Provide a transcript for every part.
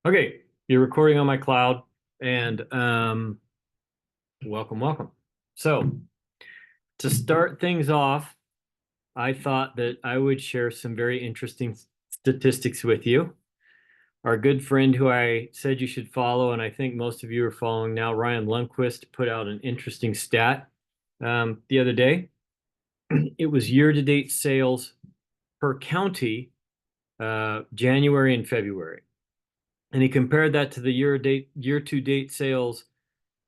Okay, you're recording on my cloud, and welcome. So, to start things off, I thought that I would share some very interesting statistics with you. Our good friend who I said you should follow, and I think most of you are following now, Ryan Lundquist, put out an interesting stat the other day. It was year-to-date sales per county, January and February. And he compared that to the year-to-date sales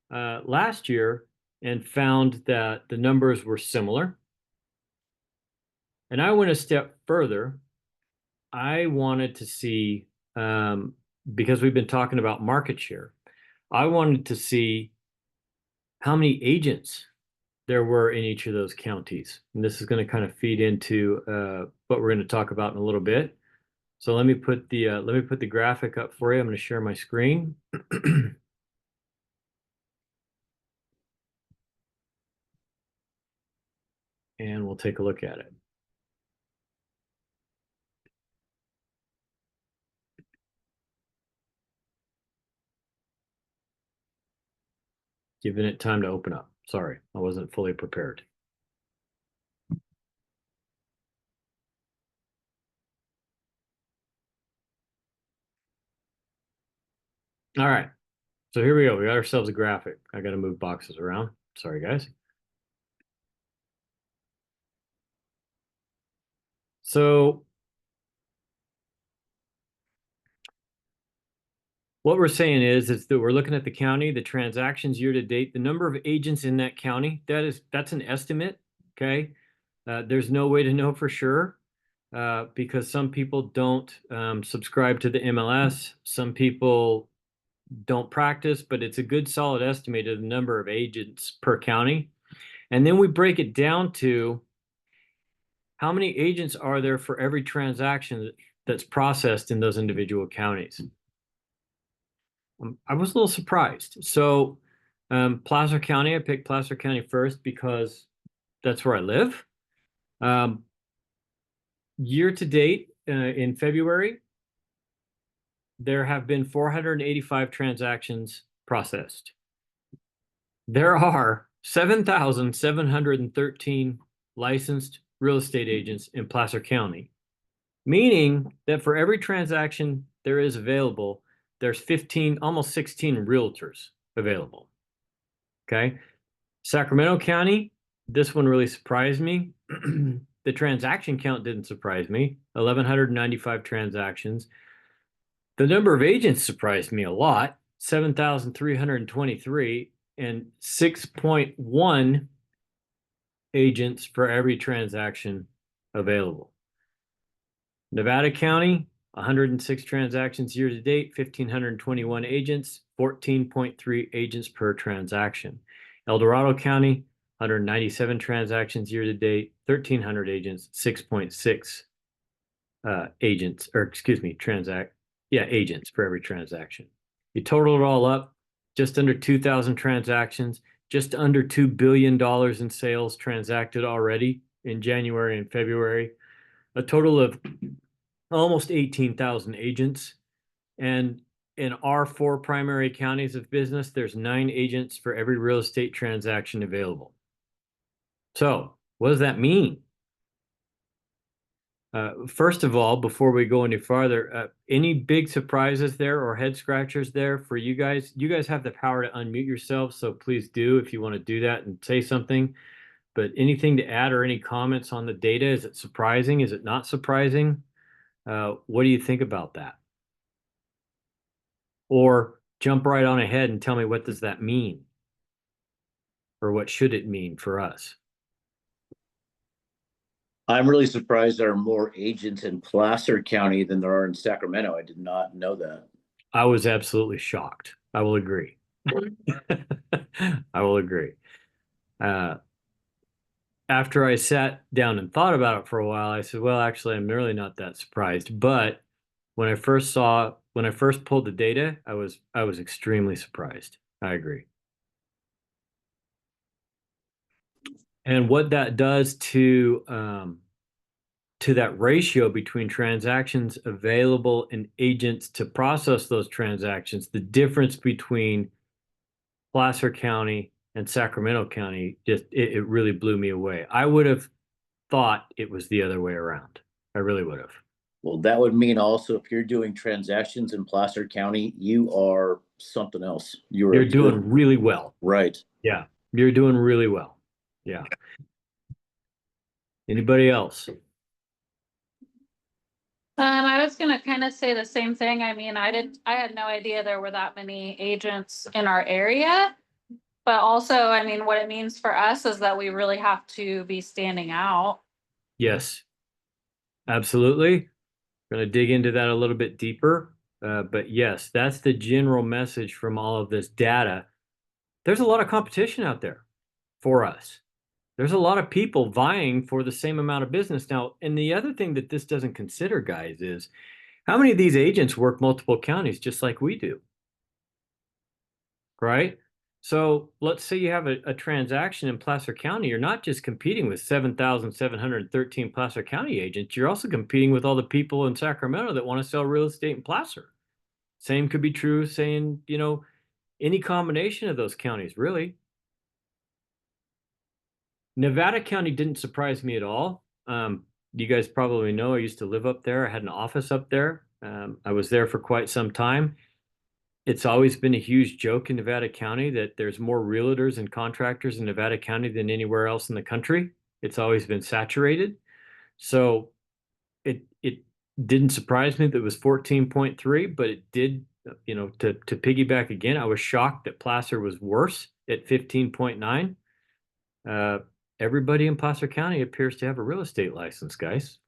last year and found that the numbers were similar. And I went a step further. I wanted to see, because we've been talking about market share, I wanted to see how many agents there were in each of those counties. And this is going to kind of feed into what we're going to talk about in a little bit. So let me put the graphic up for you. I'm going to share my screen. And we'll take a look at it. Giving it time to open up. Sorry, I wasn't fully prepared. All right, so here we go. We got ourselves a graphic. I got to move boxes around. Sorry, guys. So what we're saying is that we're looking at the county, the transactions year to date, the number of agents in that county. That's an estimate. Okay, there's no way to know for sure because some people don't subscribe to the MLS. Some people don't practice, but it's a good solid estimate of the number of agents per county. And then we break it down to how many agents are there for every transaction that's processed in those individual counties. I was a little surprised. So Placer County, I picked Placer County first because that's where I live. Year to date in February, there have been 485 transactions processed. There are 7,713 licensed real estate agents in Placer County, meaning that for every transaction there is available, there's 15, almost 16 realtors available. Okay. Sacramento County, this one really surprised me. The transaction count didn't surprise me, 1,195 transactions. The number of agents surprised me a lot, 7,323 and 6.1 agents for every transaction available. Nevada County, 106 transactions year to date, 1,521 agents, 14.3 agents per transaction. El Dorado County, 197 transactions year to date, 1,300 agents, 6.6 agents, or excuse me, agents for every transaction. You total it all up, just under 2,000 transactions, just under $2 billion in sales transacted already in January and February, a total of almost 18,000 agents. And in our 4 primary counties of business, there's 9 agents for every real estate transaction available. So what does that mean? First of all, before we go any farther, any big surprises there or head scratchers there for you guys? You guys have the power to unmute yourselves, so please do if you want to do that and say something. But anything to add or any comments on the data? Is it surprising? Is it not surprising? What do you think about that? Or jump right on ahead and tell me, what does that mean? Or what should it mean for us? I'm really surprised there are more agents in Placer County than there are in Sacramento. I did not know that. I was absolutely shocked. I will agree. I will agree. After I sat down and thought about it for a while, I said, well, actually, I'm really not that surprised. But when I first pulled the data, I was extremely surprised. I agree. And what that does to to that ratio between transactions available and agents to process those transactions, the difference between Placer County and Sacramento County, it really blew me away. I would have thought it was the other way around. I really would have. Well, that would mean also if you're doing transactions in Placer County, you are something else. You're doing really well. Right. Yeah, you're doing really well. Yeah. Anybody else? I was gonna kind of say the same thing. I mean, I had no idea there were that many agents in our area. But also, I mean, what it means for us is that we really have to be standing out. Yes, absolutely. Going to dig into that a little bit deeper. But yes, that's the general message from all of this data. There's a lot of competition out there for us. There's a lot of people vying for the same amount of business. Now, and the other thing that this doesn't consider, guys, is how many of these agents work multiple counties just like we do? Right? So let's say you have a transaction in Placer County. You're not just competing with 7,713 Placer County agents. You're also competing with all the people in Sacramento that want to sell real estate in Placer. Same could be true saying, any combination of those counties, really. Nevada County didn't surprise me at all. You guys probably know I used to live up there. I had an office up there. I was there for quite some time. It's always been a huge joke in Nevada County that there's more realtors and contractors in Nevada County than anywhere else in the country. It's always been saturated. So it didn't surprise me that it was 14.3, but it did, to piggyback again, I was shocked that Placer was worse at 15.9. Everybody in Placer County appears to have a real estate license, guys.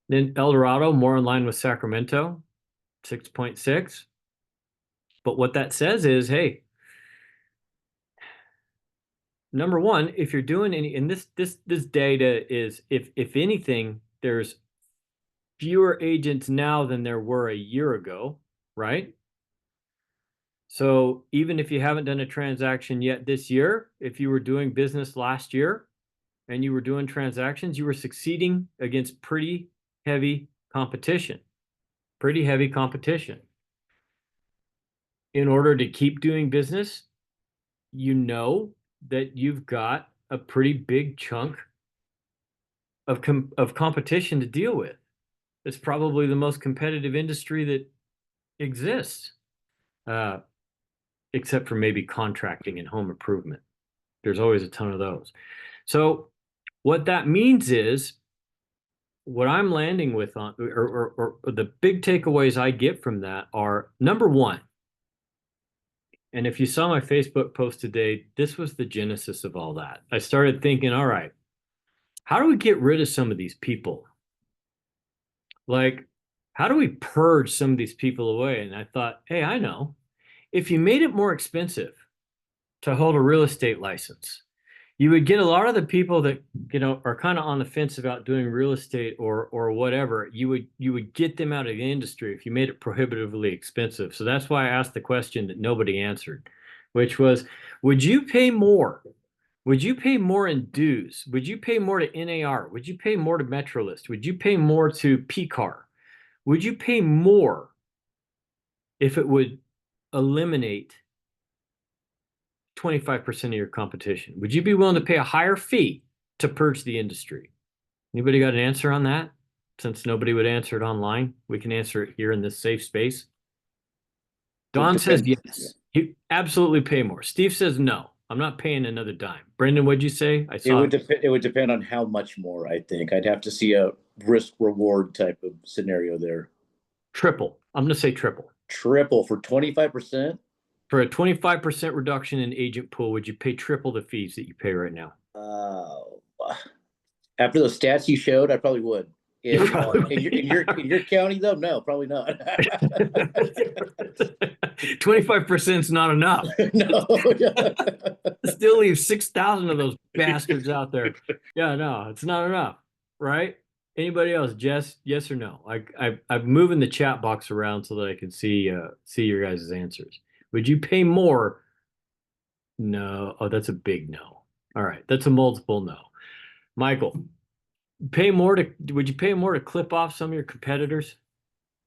Then El Dorado, more in line with Sacramento, 6.6. But what that says is, hey, number one, if you're doing any, and this data is, if anything, there's fewer agents now than there were a year ago, right? So even if you haven't done a transaction yet this year, if you were doing business last year and you were doing transactions, you were succeeding against pretty heavy competition. Pretty heavy competition. In order to keep doing business, you know that you've got a pretty big chunk of competition to deal with. It's probably the most competitive industry that exists, except for maybe contracting and home improvement. There's always a ton of those. So what that means is, what I'm landing with on, or the big takeaways I get from that are, number one, and if you saw my Facebook post today, this was the genesis of all that. I started thinking, all right, how do we get rid of some of these people? Like, how do we purge some of these people away? And I thought, hey, I know. If you made it more expensive to hold a real estate license, you would get a lot of the people that, are kind of on the fence about doing real estate or whatever. You would get them out of the industry if you made it prohibitively expensive. So that's why I asked the question that nobody answered, which was, would you pay more? Would you pay more in dues? Would you pay more to NAR? Would you pay more to Metrolist? Would you pay more to PCAR? Would you pay more if it would eliminate 25% of your competition? Would you be willing to pay a higher fee to purge the industry? Anybody got an answer on that? Since nobody would answer it online, we can answer it here in this safe space. Don says yes. You absolutely pay more. Steve says no. I'm not paying another dime. Brendan, what'd you say? It would depend on how much more, I think. I'd have to see a risk reward type of scenario there. Triple. I'm going to say triple. Triple for 25%? For a 25% reduction in agent pool, would you pay triple the fees that you pay right now? After the stats you showed, I probably would. In your county, though, no, probably not. 25% is not enough. No. Still leaves 6,000 of those bastards out there. Yeah, no, it's not enough, right? Anybody else? Jess, yes or no? I'm moving the chat box around so that I can see your guys' answers. Would you pay more? No. Oh, that's a big no. All right, that's a multiple no. Michael. would you pay more to clip off some of your competitors?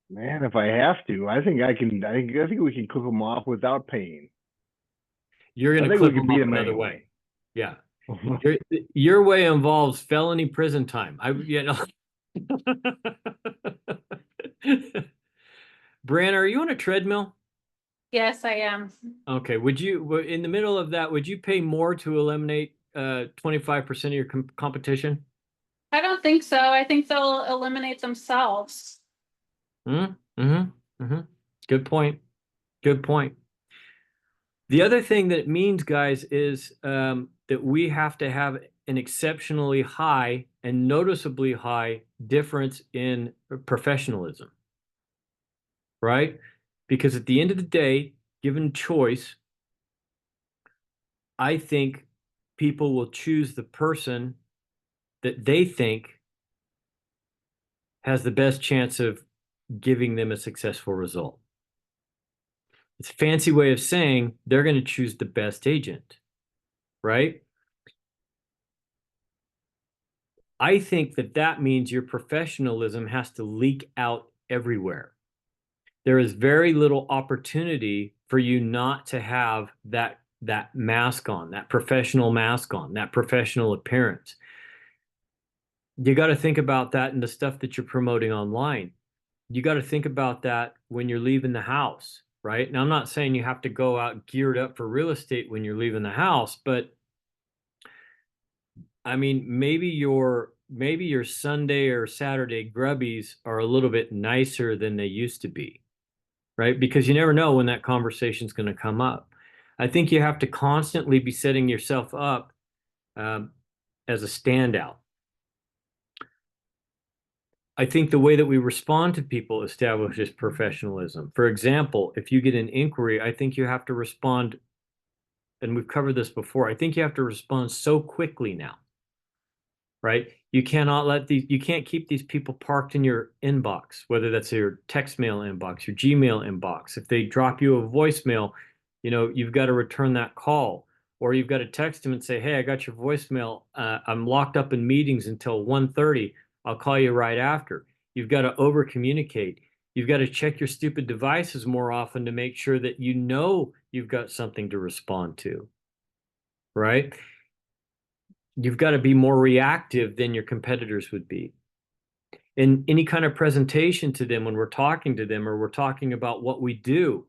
Man, if I have to, I think I can. I think we can clip them off without paying. You're I going to think we clip can them beat off them another anyway. way. Yeah. Your way involves felony prison time. Bran, are you on a treadmill? Yes, I am. Okay. In the middle of that, would you pay more to eliminate 25% of your competition? I don't think so. I think they'll eliminate themselves. Mm-hmm. Good point. Good point. The other thing that it means, guys, is that we have to have an exceptionally high and noticeably high difference in professionalism, right? Because at the end of the day, given choice, I think people will choose the person that they think has the best chance of giving them a successful result. It's a fancy way of saying they're going to choose the best agent, right? I think that means your professionalism has to leak out everywhere. There is very little opportunity for you not to have that mask on, that professional mask on, that professional appearance. You got to think about that in the stuff that you're promoting online. You got to think about that when you're leaving the house, right? Now, I'm not saying you have to go out geared up for real estate when you're leaving the house, but I mean, maybe your Sunday or Saturday grubbies are a little bit nicer than they used to be, right? Because you never know when that conversation's going to come up. I think you have to constantly be setting yourself up um, as a standout. I think the way that we respond to people establishes professionalism. For example, if you get an inquiry, I think you have to respond, and we've covered this before, I think you have to respond so quickly now, right? You can't keep these people parked in your inbox, whether that's your text mail inbox, your Gmail inbox. If they drop you a voicemail, you've got to return that call, or you've got to text them and say, hey, I got your voicemail. I'm locked up in meetings until 1:30. I'll call you right after. You've got to over communicate. You've got to check your stupid devices more often to make sure that you've got something to respond to, right? You've got to be more reactive than your competitors would be. In any kind of presentation to them, when we're talking to them or we're talking about what we do,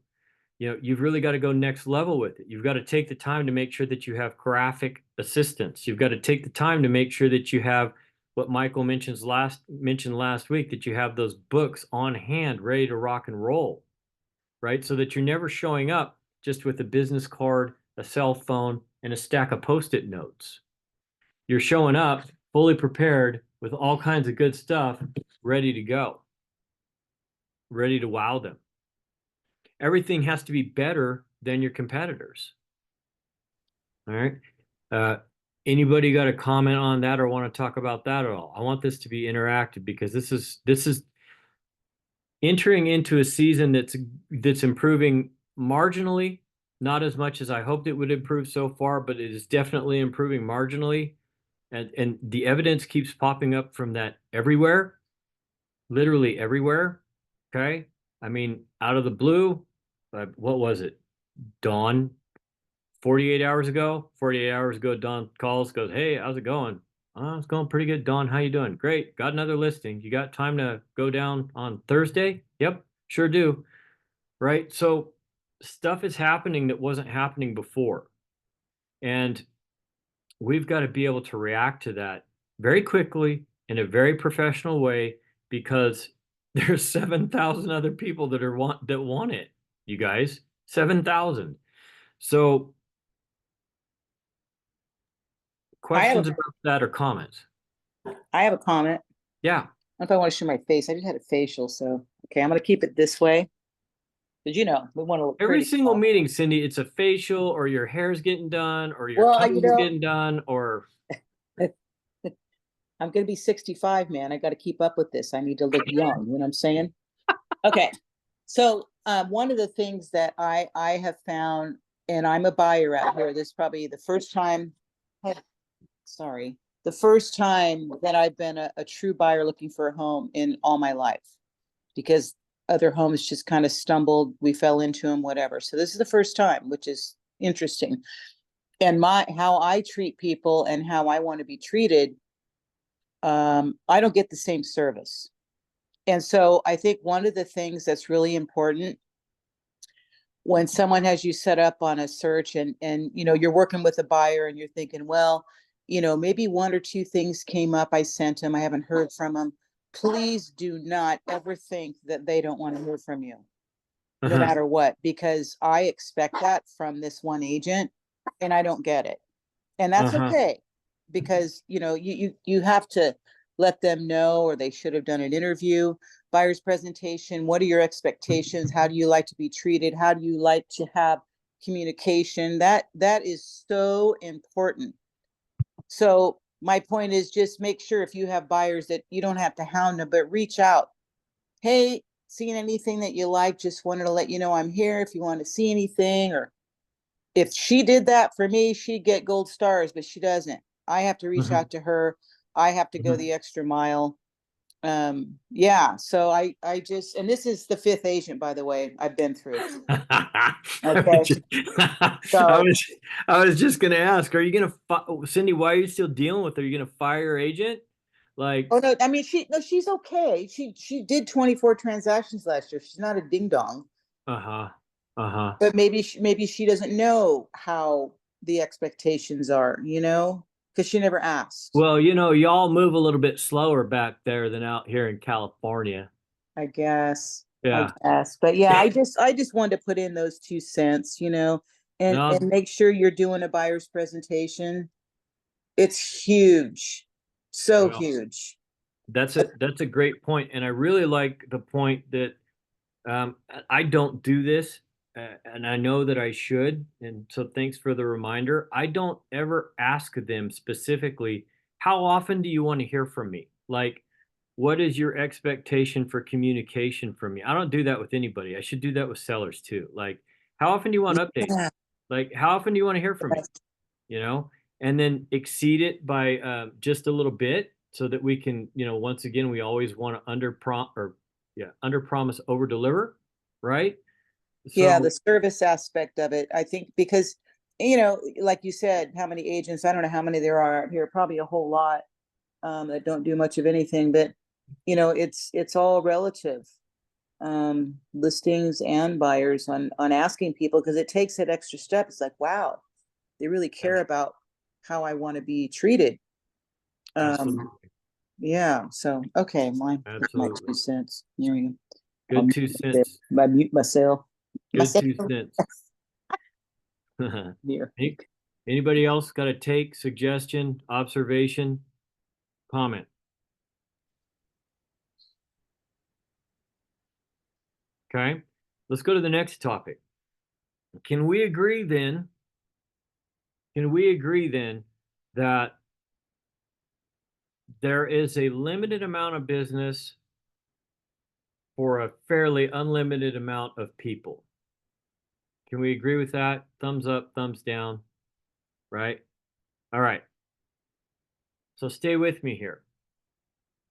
you've really got to go next level with it. You've got to take the time to make sure that you have graphic assistance. You've got to take the time to make sure that you have what Michael mentioned last week, that you have those books on hand ready to rock and roll, right? So that you're never showing up just with a business card, a cell phone, and a stack of Post-it notes. You're showing up fully prepared with all kinds of good stuff ready to go, ready to wow them. Everything has to be better than your competitors. All right. Anybody got a comment on that or want to talk about that at all? I want this to be interactive because this is entering into a season that's improving marginally, not as much as I hoped it would improve so far, but it is definitely improving marginally. And the evidence keeps popping up from that everywhere, literally everywhere. Okay. I mean, out of the blue, what was it? Dawn, 48 hours ago, Dawn calls, goes, hey, how's it going? Oh, it's going pretty good. Dawn, how you doing? Great. Got another listing. You got time to go down on Thursday? Yep, sure do. Right. So stuff is happening that wasn't happening before. And we've got to be able to react to that very quickly in a very professional way because there's 7,000 other people that want it, you guys. 7,000. So questions about that or comments? I have a comment. Yeah. I don't know if I want to show my face. I just had a facial, so okay, I'm gonna keep it this way. Did you know we want to look Every pretty single small. meeting, Cindy, it's a facial or your hair's getting done or your Well, toes are getting done or I'm gonna be 65, man. I got to keep up with this. I need to look young. You know what I'm saying? Okay. So one of the things that I have found, and I'm a buyer out here. This is probably the first time. The the first time that I've been a true buyer looking for a home in all my life, because other homes just kind of stumbled, we fell into them, whatever. So this is the first time, which is interesting. And how I treat people and how I want to be treated, I don't get the same service. And so I think one of the things that's really important when someone has you set up on a search and you're working with a buyer and you're thinking, well, maybe one or two things came up, I sent them, I haven't heard from them. Please do not ever think that they don't want to hear from you, no matter what, because I expect that from this one agent and I don't get it. And that's okay, because you have to let them know, or they should have done an interview, buyer's presentation. What are your expectations? How do you like to be treated? How do you like to have communication? That is so important. So my point is, just make sure if you have buyers that you don't have to hound them, but reach out. Hey, seeing anything that you like, just wanted to let you know I'm here if you want to see anything. Or if she did that for me, she'd get gold stars, but she doesn't. I have to reach out to her. I have to go the extra mile. Yeah, so I just, and this is the 5th agent, by the way, I've been through. Okay. So I was just gonna ask, are you gonna Cindy, why are you still dealing with her? Are you gonna fire your agent? Like, oh no, I mean she's okay. She did 24 transactions last year. She's not a ding dong. But maybe she doesn't know how the expectations are, because she never asked. Well, y'all move a little bit slower back there than out here in California. I guess. Yeah. But yeah, I just wanted to put in those 2 cents, and make sure you're doing a buyer's presentation. It's huge. So huge. That's a great point. And I really like the point that I don't do this, and I know that I should. And so thanks for the reminder. I don't ever ask them specifically, how often do you want to hear from me? Like, what is your expectation for communication from me? I don't do that with anybody. I should do that with sellers too. Like, how often do you want updates? Yeah. Like, how often do you want to hear from me? And then exceed it by just a little bit so that we can, once again, we always want to under promise, over deliver, right? Yeah, So, the service aspect of it, I think, because, like you said, how many agents, I don't know how many there are out here, probably a whole lot, that don't do much of anything, but, it's all relative. Listings and buyers on asking people, because it takes that extra step. It's like, wow, they really care about how I want to be treated. absolutely. Yeah, so, okay, my 2 cents. Here we go. Good 2 cents. I mute myself. Good 2 cents. Here. Anybody else got a take, suggestion, observation, comment? Okay, let's go to the next topic. Can we agree then that there is a limited amount of business for a fairly unlimited amount of people? Can we agree with that? Thumbs up, thumbs down, right? All right. So stay with me here.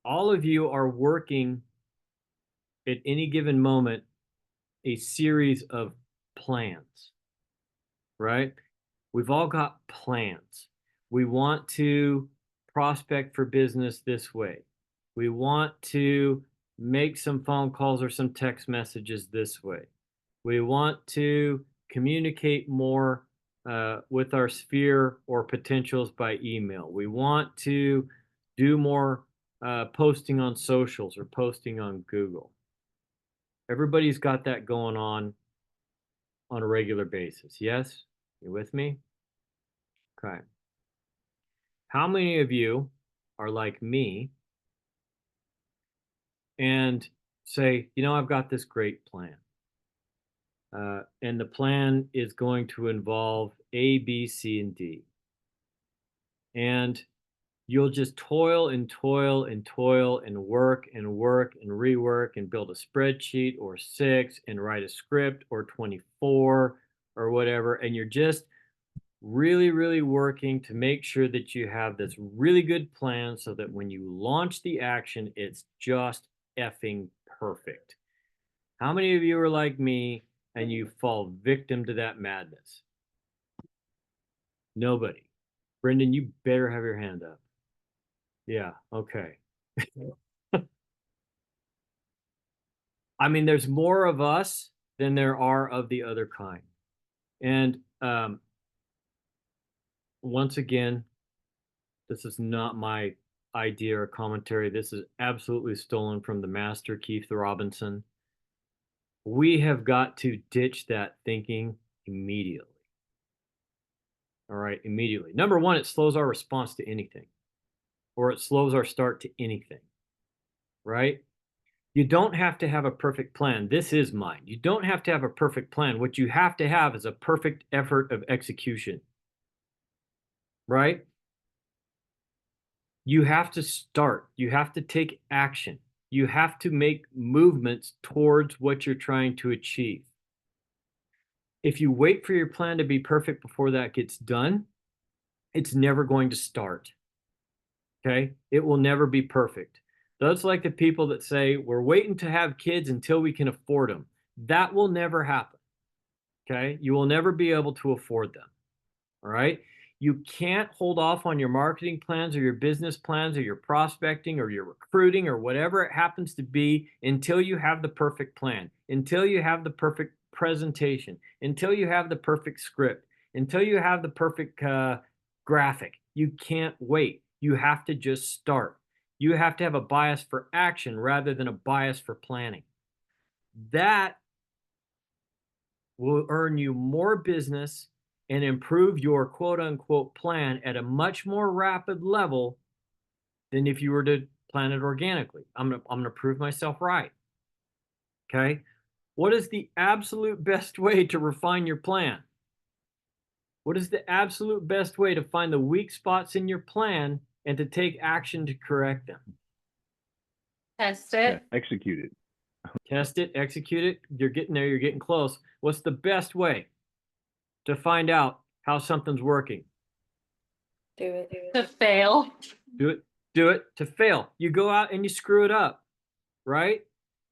All of you are working at any given moment a series of plans, right? We've all got plans. We want to prospect for business this way. We want to make some phone calls or some text messages this way. We want to communicate more with our sphere or potentials by email. We want to do more posting on socials or posting on Google. Everybody's got that going on a regular basis. Yes? You with me? Okay. How many of you are like me and say, I've got this great plan. And the plan is going to involve A, B, C, and D. And you'll just toil and toil and toil and work and work and rework and build a spreadsheet or 6 and write a script or 24 or whatever. And you're just really, really working to make sure that you have this really good plan so that when you launch the action, it's just effing perfect. How many of you are like me and you fall victim to that madness? Nobody. Brendan, you better have your hand up. Yeah, okay. I mean, there's more of us than there are of the other kind. And once again, this is not my idea or commentary. This is absolutely stolen from the master, Keith Robinson. We have got to ditch that thinking immediately. All right, immediately. Number one, it slows our response to anything, or it slows our start to anything, right? You don't have to have a perfect plan. This is mine. You don't have to have a perfect plan. What you have to have is a perfect effort of execution, right? You have to start. You have to take action. You have to make movements towards what you're trying to achieve. If you wait for your plan to be perfect before that gets done, it's never going to start. Okay? It will never be perfect. That's like the people that say, we're waiting to have kids until we can afford them. That will never happen. Okay? You will never be able to afford them. All right? You can't hold off on your marketing plans or your business plans or your prospecting or your recruiting or whatever it happens to be until you have the perfect plan, until you have the perfect presentation, until you have the perfect script, until you have the perfect graphic. You can't wait. You have to just start. You have to have a bias for action rather than a bias for planning. That will earn you more business and improve your quote unquote plan at a much more rapid level than if you were to plan it organically. I'm gonna prove myself right. Okay. What is the absolute best way to refine your plan? What is the absolute best way to find the weak spots in your plan and to take action to correct them? Test Yeah, it. execute it. Test it, execute it. You're getting there, you're getting close. What's the best way to find out how something's working? Do it. To fail. Do it to fail. You go out and you screw it up, right?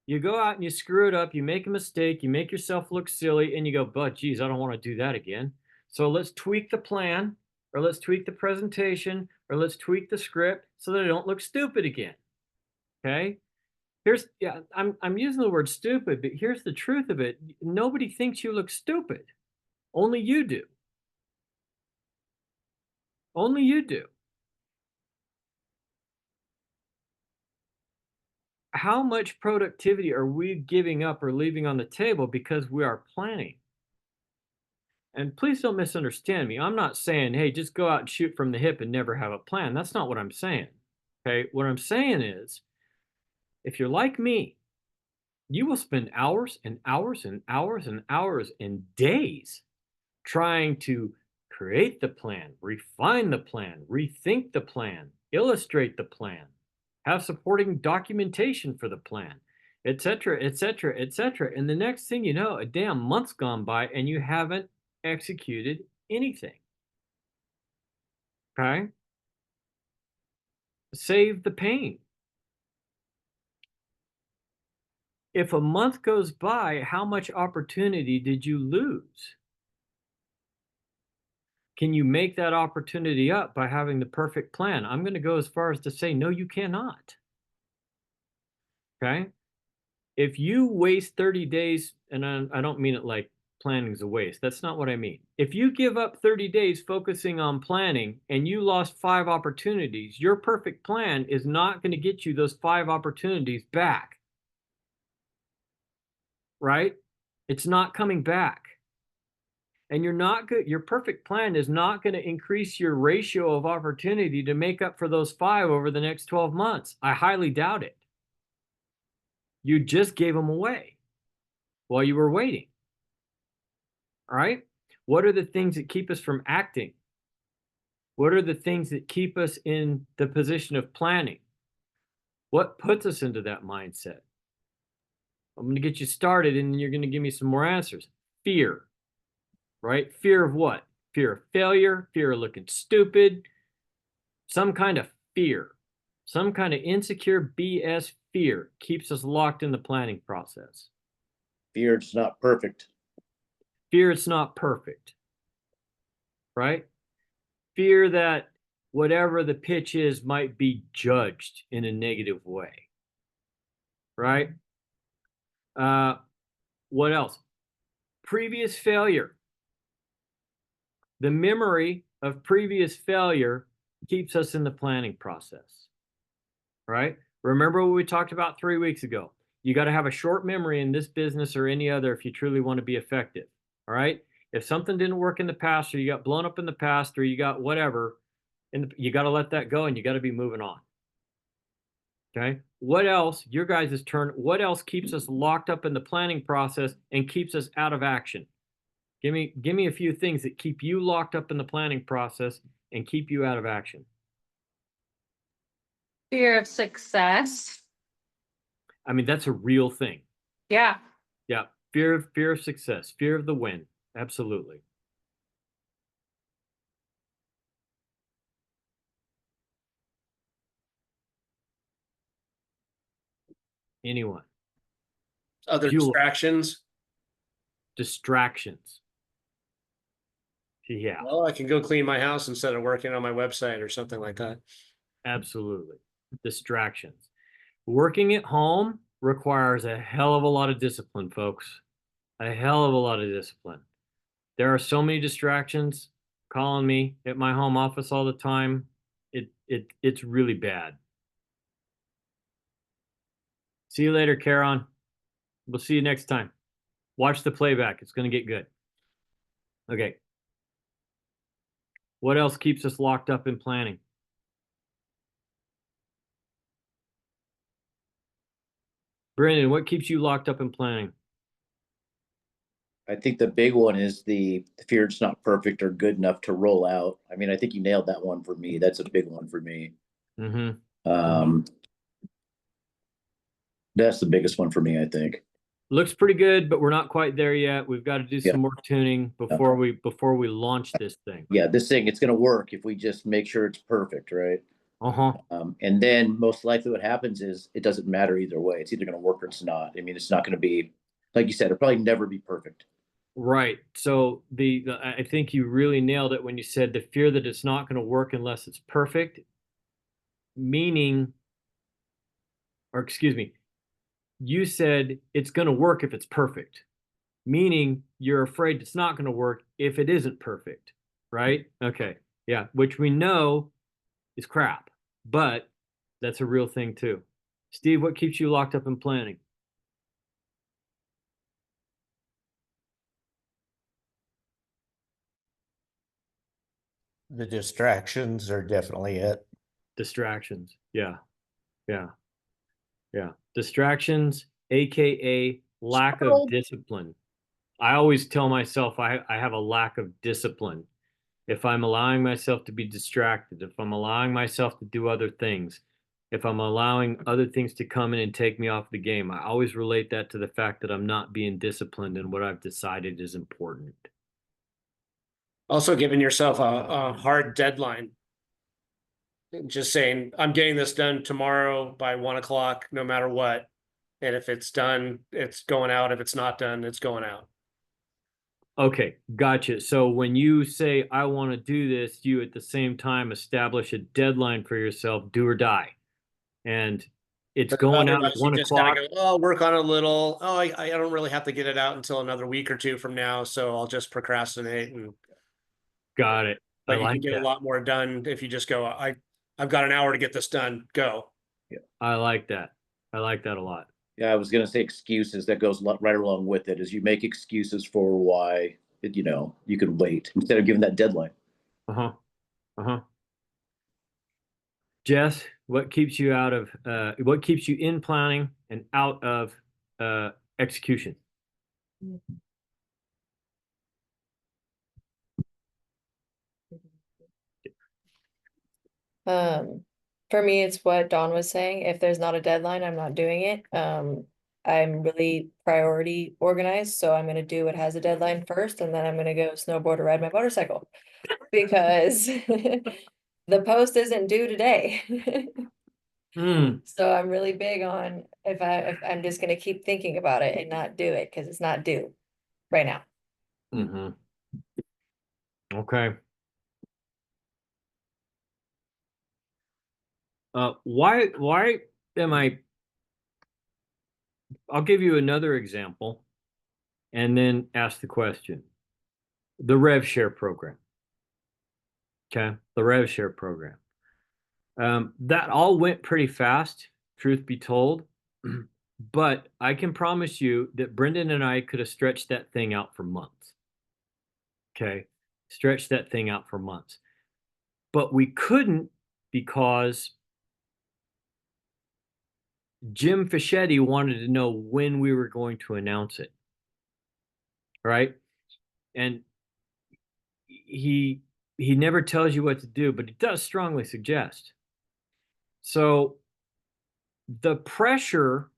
You go out and you screw it up, you make a mistake, you make yourself look silly, and you go, but geez, I don't want to do that again. So let's tweak the plan, or let's tweak the presentation, or let's tweak the script so that I don't look stupid again. Okay? I'm using the word stupid, but here's the truth of it. Nobody thinks you look stupid. Only you do. Only you do. How much productivity are we giving up or leaving on the table because we are planning? And please don't misunderstand me. I'm not saying, hey, just go out and shoot from the hip and never have a plan. That's not what I'm saying. Okay. What I'm saying is, if you're like me, you will spend hours and hours and hours and hours and days trying to create the plan, refine the plan, rethink the plan, illustrate the plan, have supporting documentation for the plan, etc., etc., etc. And the next thing you know, a damn month's gone by and you haven't executed anything. Okay? Save the pain. If a month goes by, how much opportunity did you lose? Can you make that opportunity up by having the perfect plan? I'm going to go as far as to say, no, you cannot. Okay? If you waste 30 days, and I don't mean it like planning is a waste. That's not what I mean. If you give up 30 days focusing on planning and you lost 5 opportunities, your perfect plan is not going to get you those 5 opportunities back. Right? It's not coming back. And you're not good. Your perfect plan is not going to increase your ratio of opportunity to make up for those 5 over the next 12 months. I highly doubt it. You just gave them away while you were waiting. All right? What are the things that keep us from acting? What are the things that keep us in the position of planning? What puts us into that mindset? I'm going to get you started and you're going to give me some more answers. Fear, right? Fear of what? fear of failure, fear of looking stupid, some kind of fear, some kind of insecure BS fear keeps us locked in the planning process. Fear it's not perfect. Fear it's not perfect, right? Fear that whatever the pitch is might be judged in a negative way, right? What else? Previous failure. The memory of previous failure keeps us in the planning process, right? Remember what we talked about 3 weeks ago. You got to have a short memory in this business or any other if you truly want to be effective, all right? If something didn't work in the past, or you got blown up in the past, or you got whatever, and you got to let that go and you got to be moving on. Okay. What else? Your guys' turn. What else keeps us locked up in the planning process and keeps us out of action? Give me a few things that keep you locked up in the planning process and keep you out of action. Fear of success. I mean, that's a real thing. Yeah. Yeah. Fear of success, fear of the win. Absolutely. Anyone? Other Fuel. distractions. Distractions. Yeah, Well, I can go clean my house instead of working on my website or something like that. absolutely. Distractions. Working at home requires a hell of a lot of discipline, folks. A hell of a lot of discipline. There are so many distractions calling me at my home office all the time. It's really bad. See you later, Karen. We'll see you next time. Watch the playback. It's going to get good. Okay. What else keeps us locked up in planning? Brandon, what keeps you locked up in planning? I think the big one is the fear it's not perfect or good enough to roll out. I mean, I think you nailed that one for me. That's a big one for me. Mm-hmm. That's the biggest one for me, I think. Looks pretty good, but we're not quite there yet. We've got to do Yeah. some more tuning before we launch this thing. Yeah, this thing, it's going to work if we just make sure it's perfect, right? Uh-huh. And then most likely what happens is it doesn't matter either way. It's either going to work or it's not. I mean, it's not going to be, like you said, it'll probably never be perfect. Right. So I think you really nailed it when you said the fear that it's not going to work unless it's perfect, meaning, or excuse me, you said it's going to work if it's perfect, meaning you're afraid it's not going to work if it isn't perfect, right? Okay. Yeah, which we know is crap, but that's a real thing too. Steve, what keeps you locked up in planning? The distractions are definitely it. Distractions. Yeah. Yeah. Yeah. Distractions, AKA lack of discipline. I always tell myself I have a lack of discipline. If I'm allowing myself to be distracted, if I'm allowing myself to do other things, if I'm allowing other things to come in and take me off the game, I always relate that to the fact that I'm not being disciplined in what I've decided is important. Also giving yourself a hard deadline. Just saying, I'm getting this done tomorrow by 1 o'clock, no matter what. And if it's done, it's going out. If it's not done, it's going out. Okay, gotcha. So when you say I want to do this, you at the same time establish a deadline for yourself, do or die. And it's But going out otherwise, at 1 you just gotta o'clock. go, oh, I'll work on it a little. Oh, I don't really have to get it out until another week or two from now, so I'll just procrastinate. And Got it. I but you can like get a that. lot more done if you just go, I've got an hour to get this done. Go. I like that. I like that a lot. Yeah, I was going to say excuses. That goes right along with it. Is you make excuses for why you can wait instead of giving that deadline. Uh-huh. Uh-huh. Jess, what keeps you what keeps you in planning and out of execution? For me, it's what Dawn was saying. If there's not a deadline, I'm not doing it. I'm really priority organized, so I'm gonna do what has a deadline first, and then I'm gonna go snowboard or ride my motorcycle. Because the post isn't due today. Hmm. So I'm really big on if I'm just gonna keep thinking about it and not do it, because it's not due right now. Mm-hmm. Okay. Why am I? I'll give you another example and then ask the question. The rev share program. Okay. The rev share program. That all went pretty fast, truth be told. But I can promise you that Brendan and I could have stretched that thing out for months. Okay. Stretched that thing out for months. But we couldn't because Jim Fischetti wanted to know when we were going to announce it. Right. And he never tells you what to do, but he does strongly suggest. So the pressure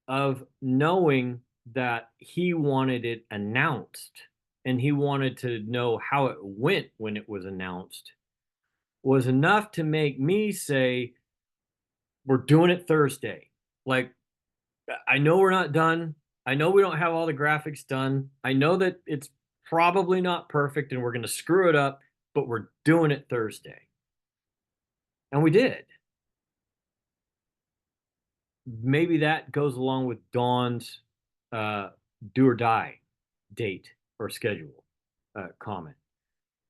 of knowing that he wanted it announced and he wanted to know how it went when it was announced was enough to make me say, we're doing it Thursday. Like, I know we're not done. I know we don't have all the graphics done. I know that it's probably not perfect and we're going to screw it up, but we're doing it Thursday. And we did. Maybe that goes along with Dawn's do or die date or schedule comment.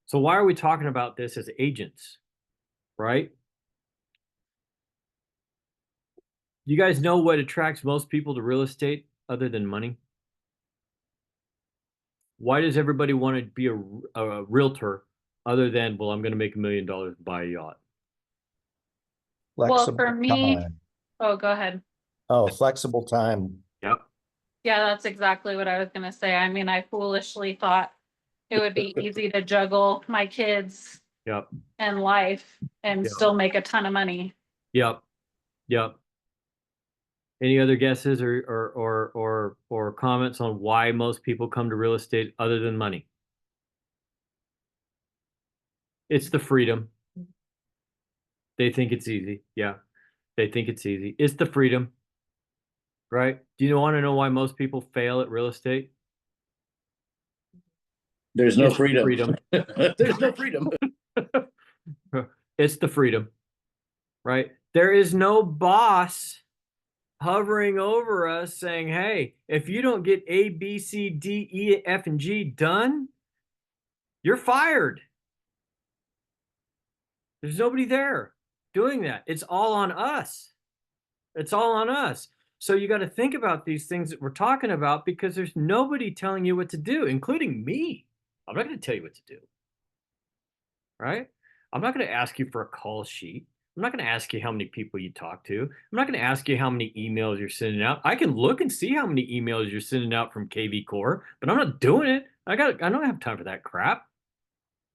So why are we talking about this as agents, right? You guys know what attracts most people to real estate other than money? Why does everybody want to be a realtor other than, well, I'm going to make $1 million and buy a yacht? Well, Flexible for me, time. oh, go ahead. Oh, flexible time. Yep. Yeah, that's exactly what I was gonna say. I mean, I foolishly thought it would be easy to juggle my kids Yep. and life and Yep. still make a ton of money. Yep. Yep. Any other guesses or comments on why most people come to real estate other than money? It's the freedom. They think it's easy. Yeah. They think it's easy. It's the freedom. Right? Do you want to know why most people fail at real estate? There's no It's the freedom. freedom. There's no freedom. It's the freedom. Right? There is no boss hovering over us saying, hey, if you don't get A, B, C, D, E, F, and G done, you're fired. There's nobody there doing that. It's all on us. It's all on us. So you got to think about these things that we're talking about because there's nobody telling you what to do, including me. I'm not going to tell you what to do. Right? I'm not going to ask you for a call sheet. I'm not going to ask you how many people you talk to. I'm not going to ask you how many emails you're sending out. I can look and see how many emails you're sending out from KV Core, but I'm not doing it. I don't have time for that crap.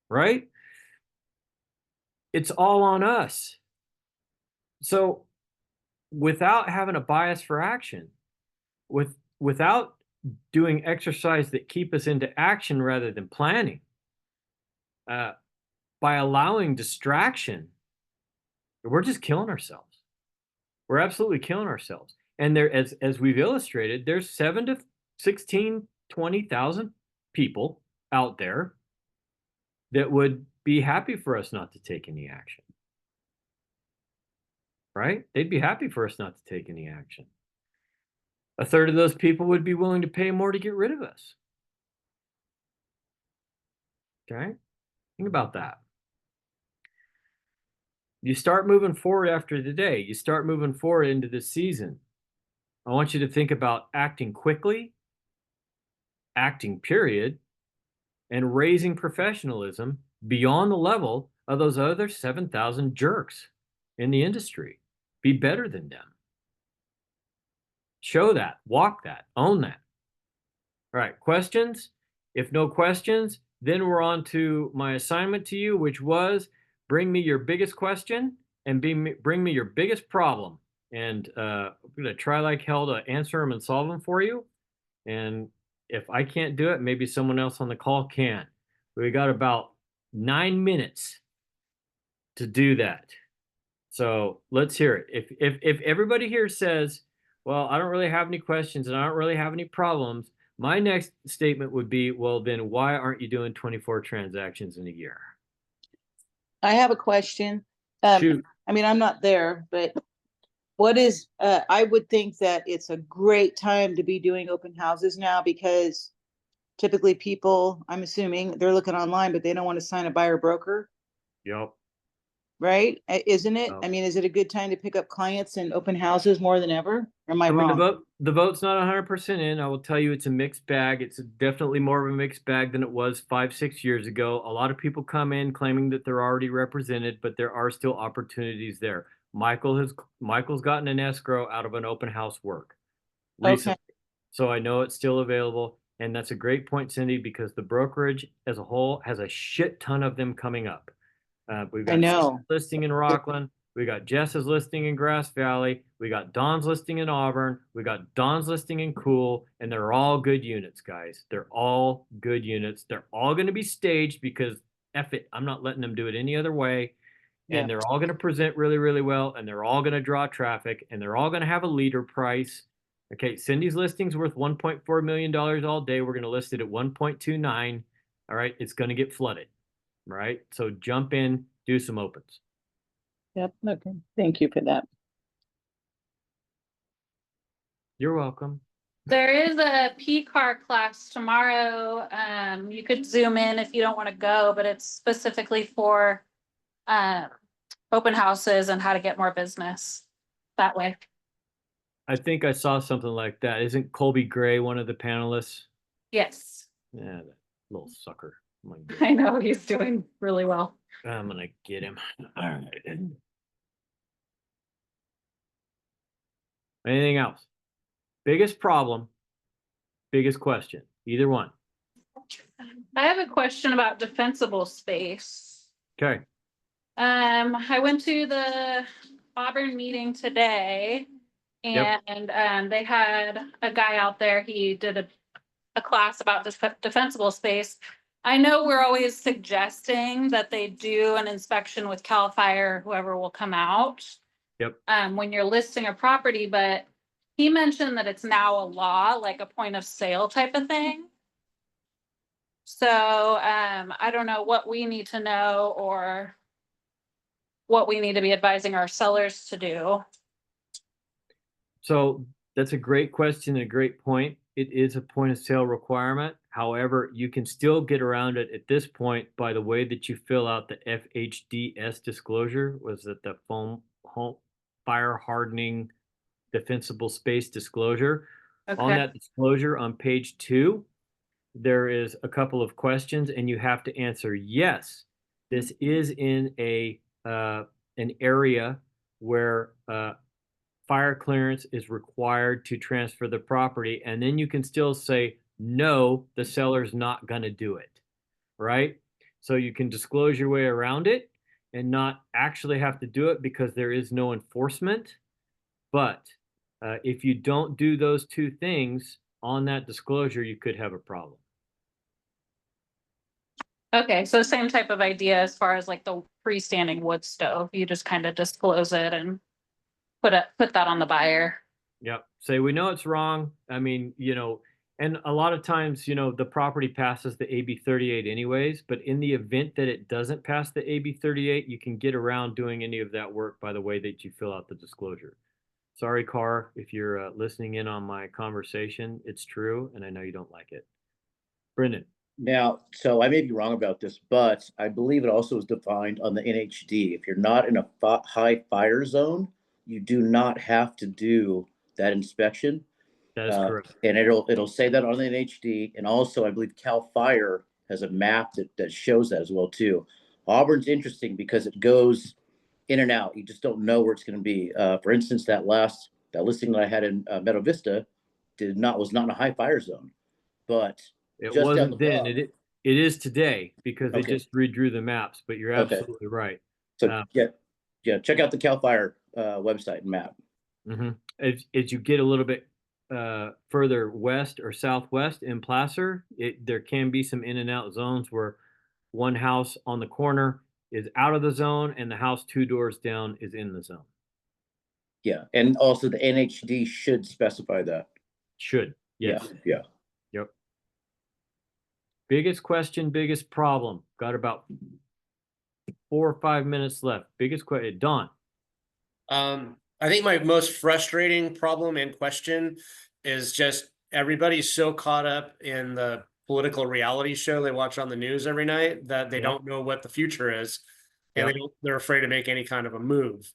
Right? It's all on us. So without having a bias for action, without doing exercise that keep us into action rather than planning, by allowing distraction, we're just killing ourselves. We're absolutely killing ourselves. And there, as we've illustrated, there's 7 to 16, 20,000 people out there that would be happy for us not to take any action. Right? They'd be happy for us not to take any action. A third of those people would be willing to pay more to get rid of us. Okay? Think about that. You start moving forward after today. You start moving forward into this season. I want you to think about acting quickly, acting period, and raising professionalism beyond the level of those other 7,000 jerks in the industry. Be better than them. Show that, walk that, own that. All right, questions? If no questions, then we're on to my assignment to you, which was bring me your biggest question and bring me your biggest problem. and I'm gonna try like hell to answer them and solve them for you. And if I can't do it, maybe someone else on the call can. We got about 9 minutes to do that. So let's hear it. If everybody here says, well, I don't really have any questions and I don't really have any problems, my next statement would be, well, then why aren't you doing 24 transactions in a year? I have a question. Shoot. I mean, I'm not there, but what is, I would think that it's a great time to be doing open houses now because typically people, I'm assuming they're looking online, but they don't want to sign a buyer broker, Yep. right? Isn't it? Yep. I mean, is it a good time to pick up clients in open houses more than ever? Or am I I mean, wrong? the vote's not 100% in. I will tell you it's a mixed bag. It's definitely more of a mixed bag than it was 5-6 years ago. A lot of people come in claiming that they're already represented, but there are still opportunities there. Michael's gotten an escrow out of an open house work recently. Okay. So I know it's still available. And that's a great point, Cindy, because the brokerage as a whole has a shit ton of them coming up. We've I got know. listing in Rockland. We got Jess's listing in Grass Valley. We got Don's listing in Auburn. We got Don's listing in Cool, and they're all good units, guys. They're all good units. They're all going to be staged because F it, I'm not letting them do it any other way. Yeah. And they're all going to present really, really well, and they're all going to draw traffic, and they're all going to have a leader price. Okay, Cindy's listing's worth $1.4 million all day. We're going to list it at 1.29. All right, it's going to get flooded. Right? So jump in, do some opens. Yep. Okay. Thank you for that. You're welcome. There is a P-car class tomorrow. You could zoom in if you don't want to go, but it's specifically for open houses and how to get more business that way. I think I saw something like that. Isn't Colby Gray one of the panelists? Yes, Yeah, that little sucker. My God. I know he's doing really well. I'm gonna get him. All right. Anything else? Biggest problem, biggest question, either one. I have a question about defensible space. Okay. I went to the Auburn meeting today Yep. and they had a guy out there. He did a class about defensible space. I know we're always suggesting that they do an inspection with CAL FIRE, whoever will come out. Yep. When you're listing a property, but he mentioned that it's now a law, like a point of sale type of thing. So I don't know what we need to know or what we need to be advising our sellers to do. So that's a great question and a great point. It is a point of sale requirement. However, you can still get around it at this point by the way that you fill out the FHDS disclosure. Was it the home fire hardening defensible space disclosure? Okay. On that disclosure on page 2, there is a couple of questions and you have to answer yes. This is in an area where fire clearance is required to transfer the property, and then you can still say no, the seller's not going to do it, right? So you can disclose your way around it and not actually have to do it because there is no enforcement. But if you don't do those two things on that disclosure, you could have a problem. Okay, so same type of idea as far as like the freestanding wood stove. You just kind of disclose it and put that on the buyer. Yep. Say, we know it's wrong. I mean, and a lot of times, the property passes the AB 38 anyways, but in the event that it doesn't pass the AB 38, you can get around doing any of that work by the way that you fill out the disclosure. Sorry, Carr, if you're listening in on my conversation, it's true, and I know you don't like it. Brendan. Now, so I may be wrong about this, but I believe it also is defined on the NHD. If you're not in a high fire zone, you do not have to do that inspection. That is correct. And it'll say that on the NHD. And also, I believe CAL FIRE has a map that shows that as well too. Auburn's interesting because it goes in and out. You just don't know where it's going to be. For instance, that listing that I had in Meadow Vista was not in a high fire zone, but it just wasn't then. It is today because they just redrew the maps. But you're absolutely right. So yeah, check out the CAL FIRE website and map. As you get a little bit further west or southwest in Placer, there can be some in and out zones where one house on the corner is out of the zone and the house 2 doors down is in the zone. Yeah, and also the NHD should specify that. Should, Yeah, yes. yeah. Yep. Biggest question, biggest problem. Got about 4 or 5 minutes left. Biggest question, Don. I think my most frustrating problem and question is just everybody's so caught up in the political reality show they watch on the news every night that they Yeah. don't know what the future is, and Yeah. they're afraid to make any kind of a move.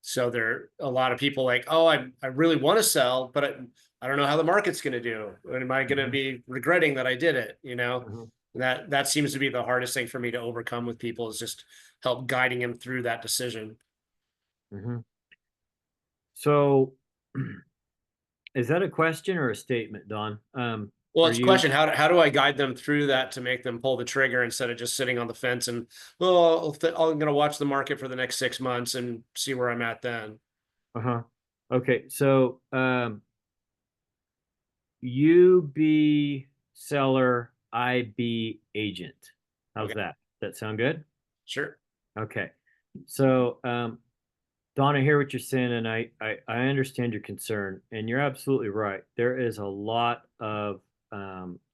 So there are a lot of people like, oh, I really want to sell, but I don't know how the market's going to do. Am I going to be regretting that I did it? You know, that seems to be the hardest thing for me to overcome with people, is just help guiding them through that decision. So is that a question or a statement, Don? Well, it's a question. How do I guide them through that to make them pull the trigger instead of just sitting on the fence and, well, I'm going to watch the market for the next 6 months and see where I'm at then. Okay. So, you be seller, I be agent. How's that? That sound good? Sure. Okay. So, Don, I hear what you're saying, and I understand your concern, and you're absolutely right. There is a lot of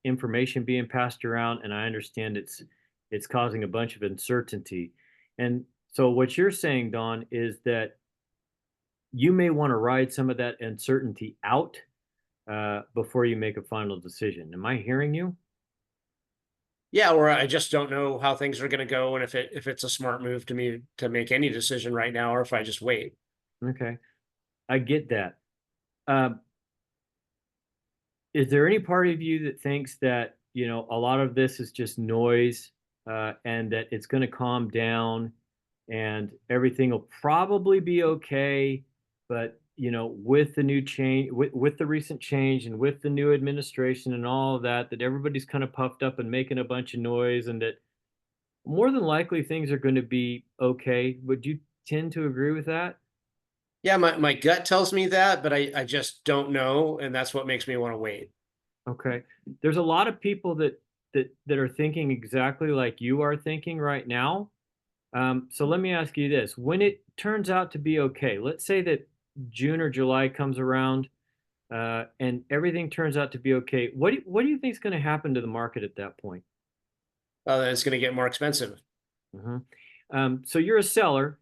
information being passed around, and I understand it's causing a bunch of uncertainty. And so what you're saying, Don, is that you may want to ride some of that uncertainty out before you make a final decision. Am I hearing you? Yeah, or I just don't know how things are going to go, and if it's a smart move to me to make any decision right now, or if I just wait. Okay, I get that. Is there any part of you that thinks that, you know, a lot of this is just noise, and that it's going to calm down and everything will probably be okay, but you know, with the new change, with the recent change and with the new administration and all of that, that everybody's kind of puffed up and making a bunch of noise, and that more than likely things are going to be okay? Would you tend to agree with that? Yeah, my gut tells me that, but I just don't know, and that's what makes me want to wait. Okay. There's a lot of people that are thinking exactly like you are thinking right now. So let me ask you this. When it turns out to be okay, let's say that June or July comes around, and everything turns out to be okay. What do you think is going to happen to the market at that point? It's going to get more expensive. So you're a seller.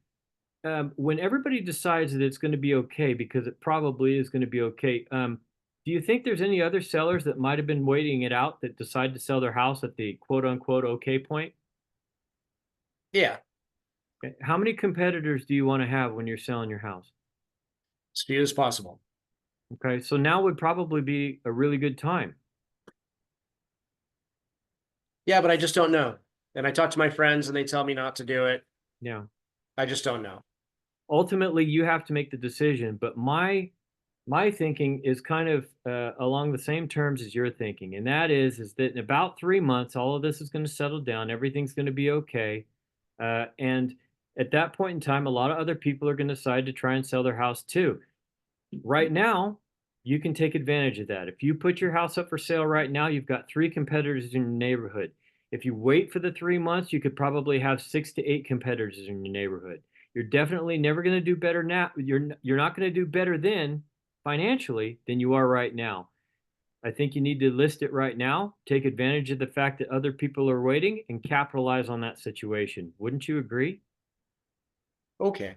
When everybody decides that it's going to be okay, because it probably is going to be okay, do you think there's any other sellers that might have been waiting it out that decide to sell their house at the quote unquote okay point? Yeah, Okay. How many competitors do you want to have when you're selling your house? as few as possible. Okay, so now would probably be a really good time. Yeah, but I just don't know. And I talk to my friends and they tell me not to do it. Yeah. I just don't know. Ultimately, you have to make the decision, but my thinking is kind of along the same terms as your thinking, and that is that in about 3 months, all of this is going to settle down. Everything's going to be okay, and at that point in time, a lot of other people are going to decide to try and sell their house too. Right now, you can take advantage of that. If you put your house up for sale right now, you've got 3 competitors in your neighborhood. If you wait for the 3 months, you could probably have 6 to 8 competitors in your neighborhood. You're definitely never going to do better now. You're not going to do better then financially than you are right now. I think you need to list it right now, take advantage of the fact that other people are waiting, and capitalize on that situation. Wouldn't you agree? Okay.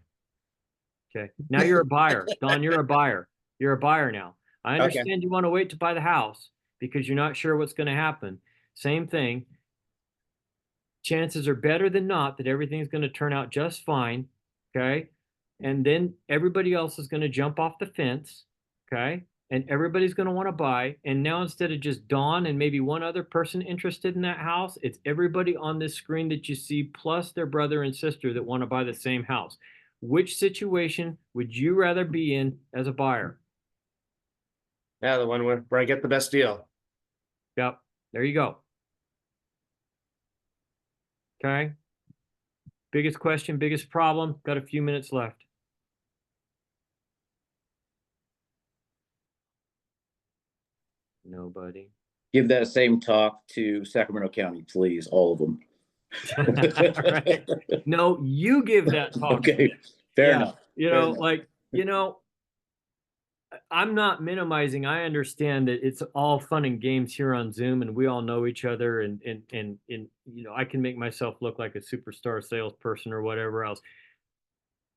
Okay. Now you're a buyer. Don, you're a buyer. You're a buyer now. I Okay. understand you want to wait to buy the house because you're not sure what's going to happen. Same thing. Chances are better than not that everything's going to turn out just fine. Okay. And then everybody else is going to jump off the fence. Okay. And everybody's going to want to buy. And now instead of just Dawn and maybe one other person interested in that house, it's everybody on this screen that you see, plus their brother and sister that want to buy the same house. Which situation would you rather be in as a buyer? Yeah, the one where I get the best deal. Yep. There you go. Okay. Biggest question, biggest problem. Got a few minutes left. Nobody. Give that same talk to Sacramento County, please, all of them. Right. No, you give that talk. Okay, fair Yeah, enough. you fair know, enough. like, you know, I'm not minimizing. I understand that it's all fun and games here on Zoom and we all know each other and you know, I can make myself look like a superstar salesperson or whatever else.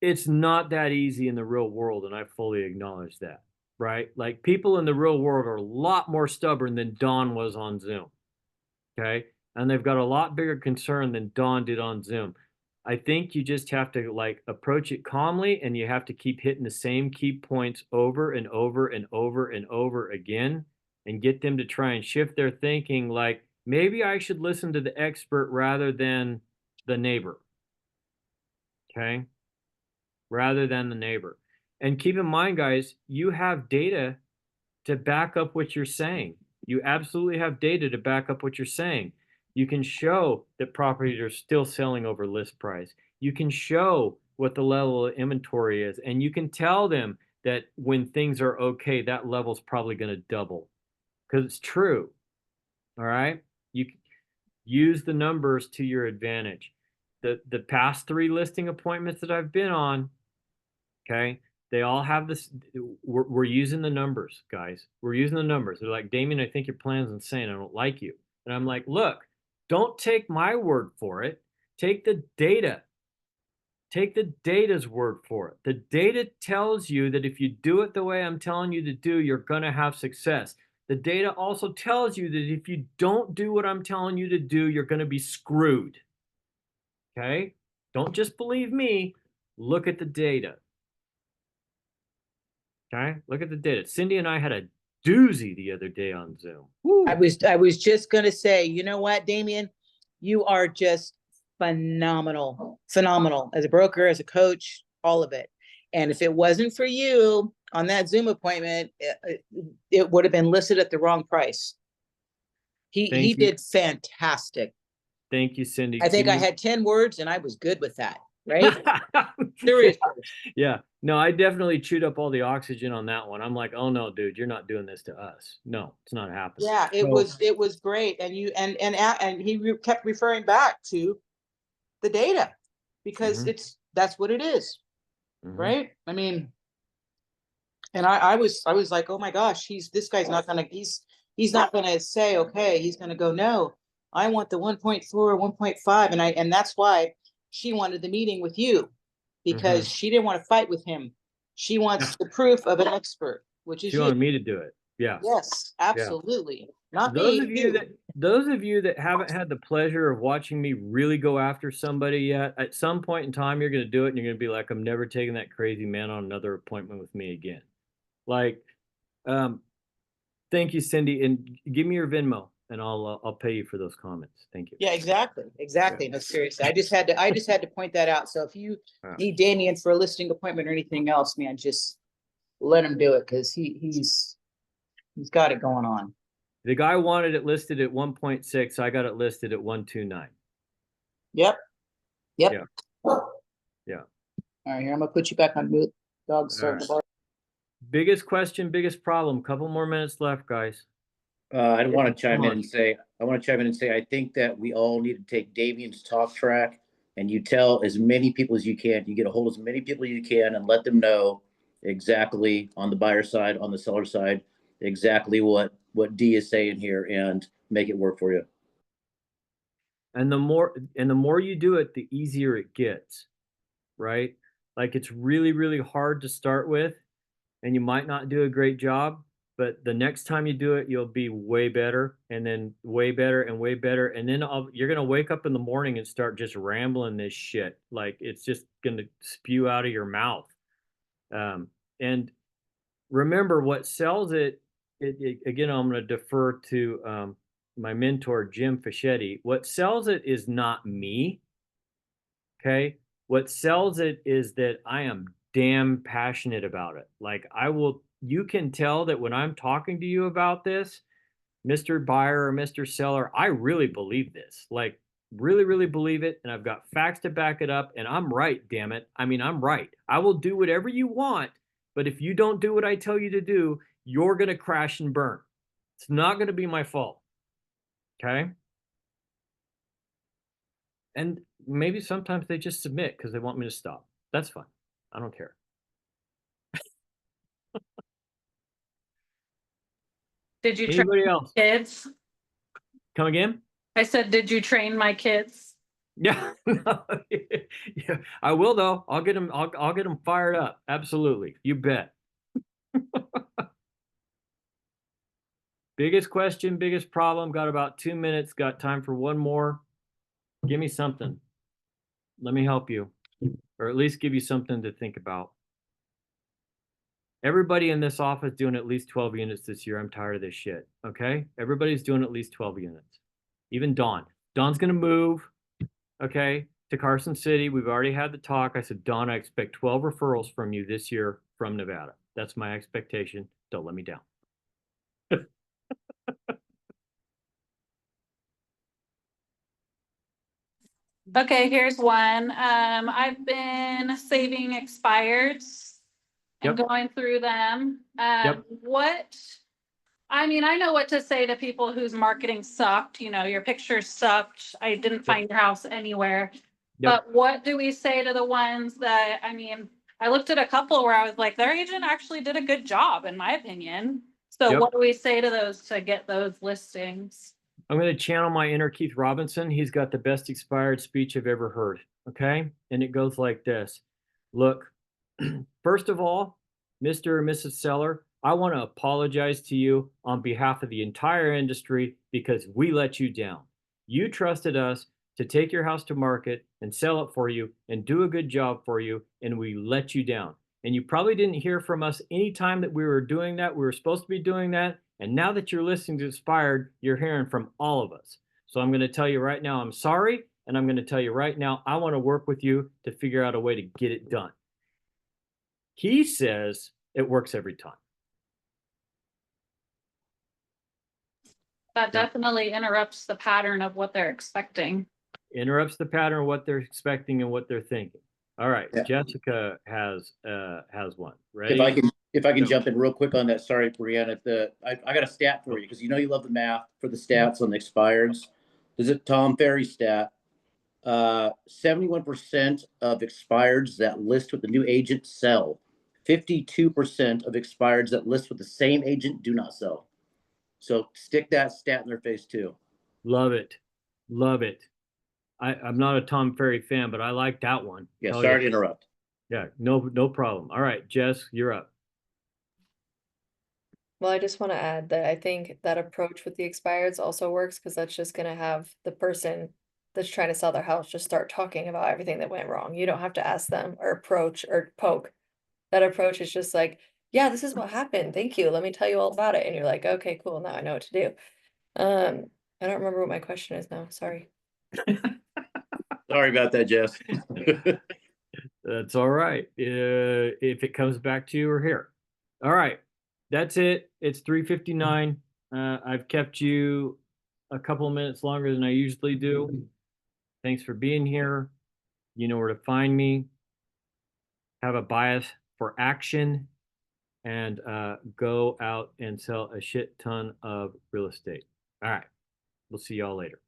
It's not that easy in the real world, and I fully acknowledge that, right? Like people in the real world are a lot more stubborn than Don was on Zoom. Okay. And they've got a lot bigger concern than Don did on Zoom. I think you just have to like approach it calmly and you have to keep hitting the same key points over and over and over and over again and get them to try and shift their thinking like maybe I should listen to the expert rather than the neighbor. Okay. Rather than the neighbor. And keep in mind, guys, you have data to back up what you're saying. You absolutely have data to back up what you're saying. You can show that properties are still selling over list price. You can show what the level of inventory is, and you can tell them that when things are okay, that level's probably going to double because it's true. All right. You use the numbers to your advantage. The past 3 listing appointments that I've been on, okay, they all have this. We're using the numbers, guys. We're using the numbers. They're like, Damian, I think your plan's insane. I don't like you. And I'm like, look, don't take my word for it. Take the data. Take the data's word for it. The data tells you that if you do it the way I'm telling you to do, you're going to have success. The data also tells you that if you don't do what I'm telling you to do, you're going to be screwed. Okay? Don't just believe me. Look at the data. Okay, look at the data. Cindy and I had a doozy the other day on Zoom. Woo. I was just gonna say, you know what, Damian, you are just phenomenal, phenomenal as a broker, as a coach, all of it. And if it wasn't for you on that Zoom appointment, it would have been listed at the wrong price. He did fantastic. Thank you, Cindy. I think I had 10 words and I was good with that, right? Seriously. Yeah. No, I definitely chewed up all the oxygen on that one. I'm like, oh no, dude, you're not doing this to us. No, it's not happening. Yeah, it was great. And you and he kept referring back to the data because that's what it is. Right? I mean, and I was like, oh my gosh, this guy's not gonna he's not gonna say, okay, he's gonna go, no, I want the 1.4, 1.5. And that's why she wanted the meeting with you, because she didn't want to fight with him. She wants the proof of an expert, which is she wanted me to do it. Yeah. Yes, absolutely. Yeah. Not those me, of you that haven't had the pleasure of watching me really go after somebody yet, at some point in time you're going to do it and you're going to be like, I'm never taking that crazy man on another appointment with me again. Like, thank you, Cindy, and give me your Venmo and I'll pay you for those comments. Thank you. Yeah, exactly. Yeah. No, seriously. I just had to point that out. So if you need Damian for a listing appointment or anything else, man, just let him do it because he's got it going on. The guy wanted it listed at 1.6. I got it listed at 129. Yep. Yeah. All right, here, I'm gonna put you back on mute. Dog's starting to bark. Biggest question, biggest problem. Couple more minutes left, guys. I want to chime in and say, I think that we all need to take Damian's talk track and you tell as many people as you can, you get a hold of as many people as you can and let them know exactly on the buyer side, on the seller side, exactly what D is saying here and make it work for you. And the more you do it, the easier it gets, right? Like it's really, really hard to start with and you might not do a great job, but the next time you do it, you'll be way better and then way better and way better. And then you're going to wake up in the morning and start just rambling this shit. Like it's just going to spew out of your mouth. And remember what sells it, again, I'm going to defer to my mentor, Jim Fischetti. What sells it is not me. Okay. What sells it is that I am damn passionate about it. Like you can tell that when I'm talking to you about this, Mr. Buyer or Mr. Seller, I really believe this, like really, really believe it. And I've got facts to back it up and I'm right, damn it. I mean, I'm right. I will do whatever you want, but if you don't do what I tell you to do, you're going to crash and burn. It's not going to be my fault. Okay. And maybe sometimes they just submit because they want me to stop. That's fine. I don't care. Did you train Anybody else? kids? Come again? I said, did you train my kids? Yeah, no, yeah, I will though. I'll get them. I'll get them fired up. Absolutely, you bet. Biggest question, biggest problem. Got about 2 minutes. Got time for one more. Give me something. Let me help you, or at least give you something to think about. Everybody in this office doing at least 12 units this year. I'm tired of this shit. Okay, everybody's doing at least 12 units. Even Dawn. Dawn's gonna move. Okay, to Carson City. We've already had the talk. I said, Dawn, I expect 12 referrals from you this year from Nevada. That's my expectation. Don't let me down. Okay, here's one. I've been saving expireds and Yep. going through them. Yep. I mean, I know what to say to people whose marketing sucked. You know, your pictures sucked. I didn't find your house anywhere. Yep. But what do we say to the ones that, I mean, I looked at a couple where I was like, their agent actually did a good job, in my opinion. So Yep. what do we say to those to get those listings? I'm going to channel my inner Keith Robinson. He's got the best expired speech I've ever heard. Okay. And it goes like this. Look, first of all, Mr. and Mrs. Seller, I want to apologize to you on behalf of the entire industry because we let you down. You trusted us to take your house to market and sell it for you and do a good job for you, and we let you down. And you probably didn't hear from us any time that we were doing that. We were supposed to be doing that. And now that you're listening to Expired, you're hearing from all of us. So I'm going to tell you right now, I'm sorry. And I'm going to tell you right now, I want to work with you to figure out a way to get it done. He says it works every time. That definitely interrupts the pattern of what they're expecting. Interrupts the pattern of what they're expecting and what they're thinking. All right, Yeah. Jessica has one. Ready? If I can Go. jump in real quick on that. Sorry, Brianna. I got a stat for you because you know you love the math for the stats on the expireds. This is a Tom Ferry stat. 71% of expireds that list with the new agent sell. 52% of expireds that list with the same agent do not sell. So stick that stat in their face too. Love it. Love it. I'm not a Tom Ferry fan, but I like that one. Yeah, Hell sorry to interrupt. Yeah, no problem. All right, Jess, you're up. Well, I just want to add that I think that approach with the expireds also works because that's just going to have the person that's trying to sell their house just start talking about everything that went wrong. You don't have to ask them or approach or poke. That approach is just like, yeah, this is what happened. Thank you. Let me tell you all about it. And you're like, okay, cool. Now I know what to do. I don't remember what my question is now. Sorry. Sorry about that, Jess. That's all right. If it comes back to you, we're here. All right. That's it. It's 3:59. I've kept you a couple of minutes longer than I usually do. Thanks for being here. You know where to find me. Have a bias for action and go out and sell a shit ton of real estate. All right. We'll see y'all later.